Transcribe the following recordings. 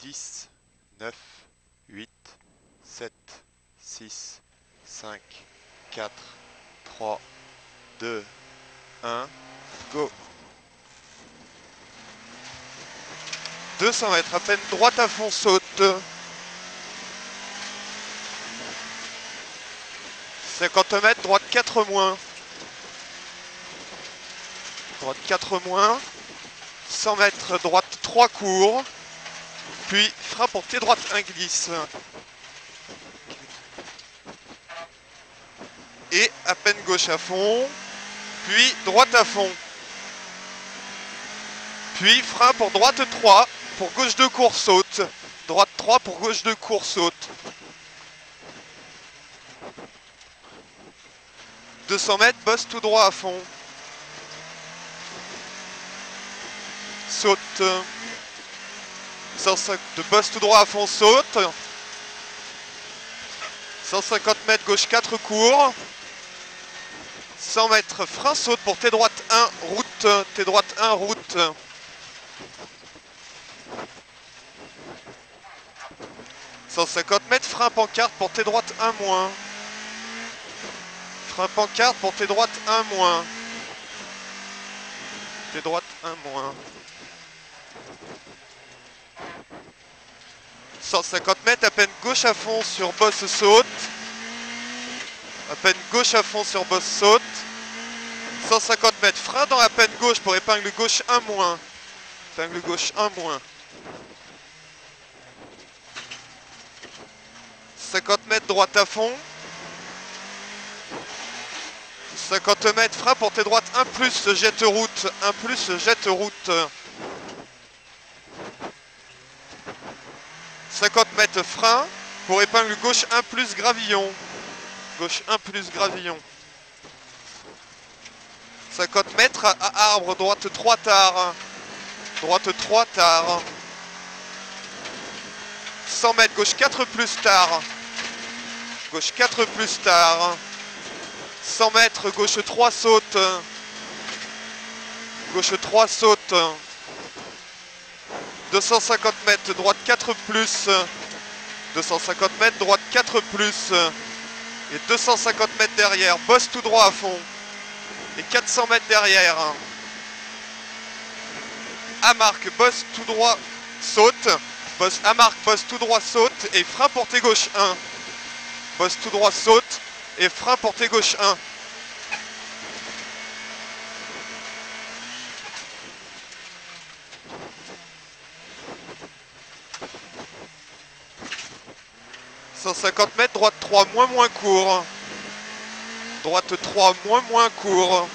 10, 9, 8, 7, 6, 5, 4, 3, 2, 1, go. 200 mètres, à peine droite à fond, saute. 50 mètres, droite 4 moins. Droite 4 moins. 100 mètres, droite 3 court. Puis frein porté, droite 1 glisse. Et à peine gauche à fond. Puis droite à fond. Puis frein pour droite 3. Pour gauche 2 court, saute. Droite 3 pour gauche 2 court, saute. 200 mètres, bosse tout droit à fond. Saute. 150 de bosse tout droit à fond, saute. 150 mètres, gauche 4 court. 100 mètres, frein, saute pour T droite 1, route. T droite 1, route. 150 mètres, frein pancarte pour T droite 1 moins. Frein pancarte pour T droite 1 moins. T droite 1 moins. 150 mètres, à peine gauche à fond sur bosse saute. À peine gauche à fond sur bosse saute. 150 mètres, frein dans la peine gauche pour épingle gauche 1 moins. Épingle gauche 1 moins. 50 mètres, droite à fond. 50 mètres, frein pour T droite 1 plus, jette route. 1 plus, jette route. 50 mètres, frein pour épingle gauche 1 plus, gravillon. Gauche 1 plus, gravillon. 50 mètres, à arbre, droite 3 tard. Droite 3 tard. 100 mètres, gauche 4 plus tard. Gauche 4 plus tard. 100 mètres, gauche 3 saute. Gauche 3 saute. 250 mètres, droite 4 plus. 250 mètres, droite 4 plus. Et 250 mètres derrière, bosse tout droit à fond. Et 400 mètres derrière. À marque, bosse tout droit, saute. Bosse à marque, bosse tout droit, saute. Et frein pour T gauche 1. Bosse tout droit, saute. Et frein pour T gauche 1. « 150 mètres, droite 3, moins court. Droite 3, moins court.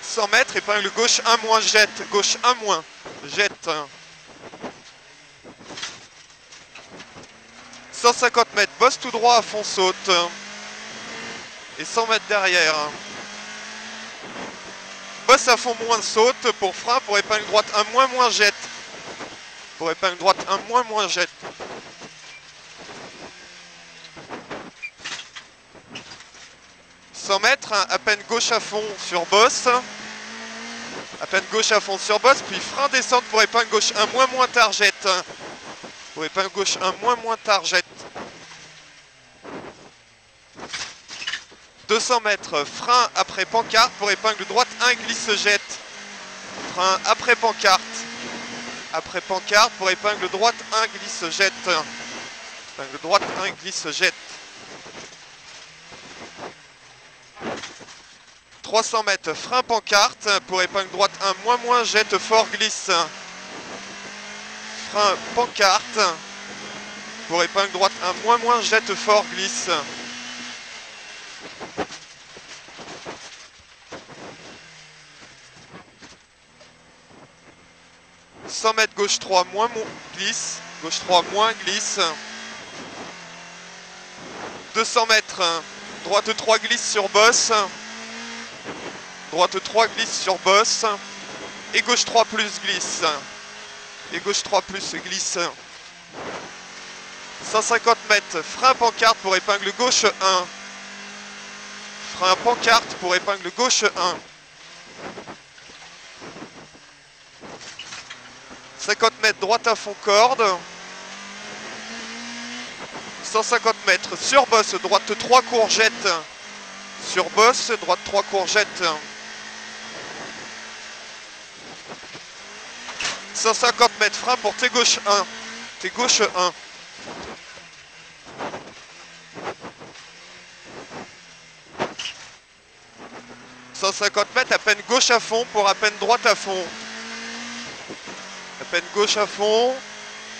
100 mètres, épingle gauche 1 moins, jette. Gauche 1 moins, jette. 150 mètres, bosse tout droit à fond, saute. Et 100 mètres derrière. Bosse à fond, moins, saute. Pour frein, pour épingle droite 1 moins, jette. Pour épingle droite 1 moins, jette. 100 mètres, à peine gauche à fond sur bosse. À peine gauche à fond sur bosse, puis frein descente pour épingle gauche 1 moins target. Pour épingle gauche 1 moins target. 200 mètres, frein après pancarte pour épingle droite 1 glisse jette. Frein après pancarte. Après pancarte pour épingle droite 1 glisse jette. Épingle droite 1 glisse jette. 300 mètres, frein pancarte pour épingle droite 1 moins, jette fort glisse. Frein pancarte pour épingle droite 1 moins, jette fort glisse. 100 mètres, gauche 3 glisse. Gauche 3 moins glisse. 200 mètres, droite 3 glisse sur bosse. Droite 3 glisse sur bosse. Et gauche 3 plus glisse. Et gauche 3 plus glisse. 150 mètres, frein pancarte pour épingle gauche 1. Frein pancarte pour épingle gauche 1. 50 mètres, droite à fond, corde. 150 mètres, sur bosse, droite 3 courgettes. Sur bosse, droite 3 courgettes. 150 mètres, frein pour T gauche 1. T gauche 1. 150 mètres, à peine gauche à fond pour à peine droite à fond. À peine gauche à fond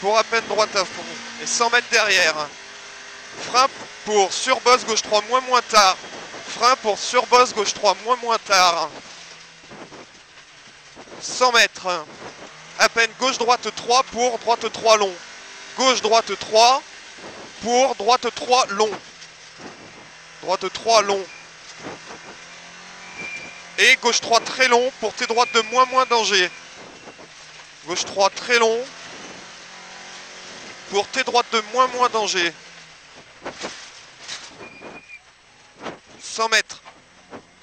pour à peine droite à fond. Et 100 mètres derrière. Frein pour sur bosse gauche 3 moins tard. Frein pour sur bosse gauche 3 moins tard. 100 mètres. À peine gauche droite 3 pour droite 3 long. Gauche droite 3 pour droite 3 long. Droite 3 long. Et gauche 3 très long pour T droite de moins danger. Gauche 3 très long pour T droite de moins danger. 100 mètres.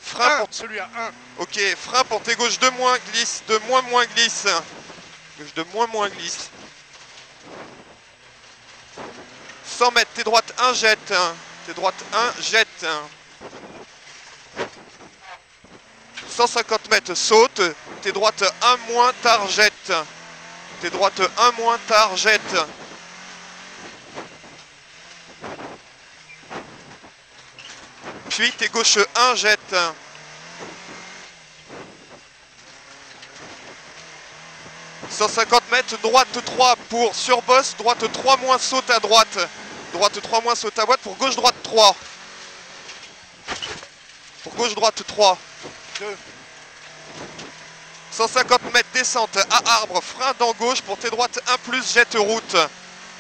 Frein pour celui à 1. Ok, frein pour T gauche 2 moins glisse, de moins glisse. Gauche de moins glisse. 100 mètres, T droite 1 jette. T droite 1 jette. 150 mètres, saute. T droite 1 moins tard jette. T droite 1 moins tard jette. Puis T gauche 1 jette. 150 mètres, droite 3 pour sur bosse, droite 3 moins saute à droite. Droite 3 moins saute à droite pour gauche droite 3. Pour gauche droite 3. 2. 150 mètres descente à arbre, frein dans gauche pour T droite 1 plus jette route.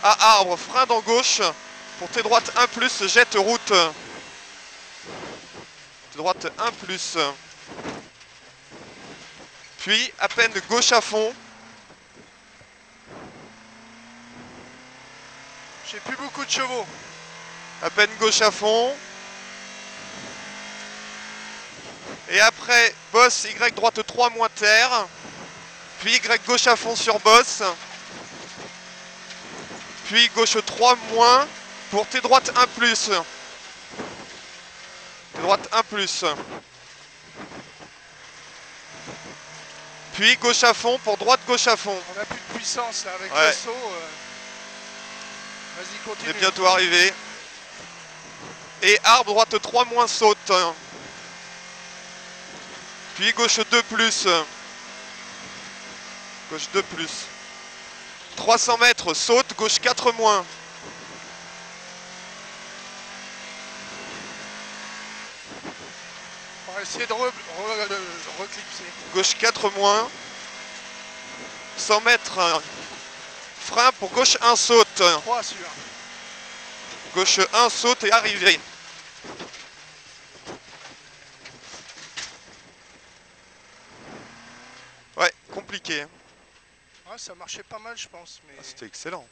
À arbre, frein dans gauche pour T droite 1 plus jette route. T droite 1 plus. Puis à peine gauche à fond. J'ai plus beaucoup de chevaux. À peine gauche à fond. Et après, bosse Y droite 3 moins terre. Puis Y gauche à fond sur bosse. Puis gauche 3 moins pour T droite 1 plus. T droite 1 plus. Puis gauche à fond pour droite gauche à fond. On a plus de puissance là avec Ouais. le saut. Vas-y, On continue. est bientôt arrivé. Et arbre droite 3 moins saute. Puis gauche 2 plus. Gauche 2 plus. 300 mètres, saute, gauche 4 moins. On va essayer de reclipser. Gauche 4 moins. 100 mètres. Frein pour gauche 1 saute. 3 sur. Gauche 1 saute et arrivé. Ouais, compliqué. Ouais, ça marchait pas mal, je pense. Mais... C'était excellent.